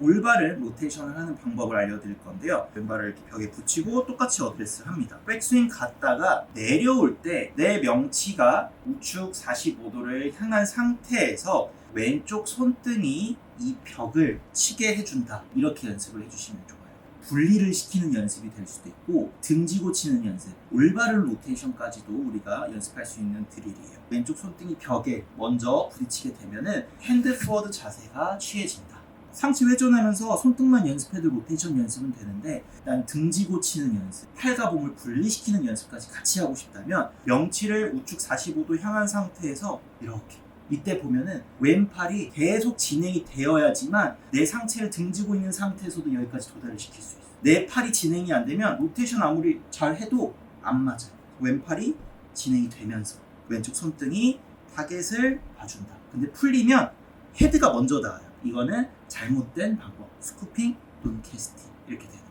올바른 로테이션을 하는 방법을 알려드릴 건데요. 왼발을 이렇게 벽에 붙이고 똑같이 어드레스를 합니다. 백스윙 갔다가 내려올 때 내 명치가 우측 45도를 향한 상태에서 왼쪽 손등이 이 벽을 치게 해준다. 이렇게 연습을 해주시면 좋아요. 분리를 시키는 연습이 될 수도 있고 등지고 치는 연습, 올바른 로테이션까지도 우리가 연습할 수 있는 드릴이에요. 왼쪽 손등이 벽에 먼저 부딪히게 되면은 핸드 포워드 자세가 취해진다. 상체 회전하면서 손등만 연습해도 로테이션 연습은 되는데 난 등지고 치는 연습, 팔과 몸을 분리시키는 연습까지 같이 하고 싶다면 명치를 우측 45도 향한 상태에서 이렇게 이때 보면은 왼팔이 계속 진행이 되어야지만 내 상체를 등지고 있는 상태에서도 여기까지 도달을 시킬 수 있어요. 내 팔이 진행이 안 되면 로테이션 아무리 잘 해도 안 맞아요. 왼팔이 진행이 되면서 왼쪽 손등이 타겟을 봐준다. 근데 풀리면 헤드가 먼저 닿아요. 이거는 잘못된 방법. 스쿠핑 또는 캐스팅 이렇게 되는 거예요.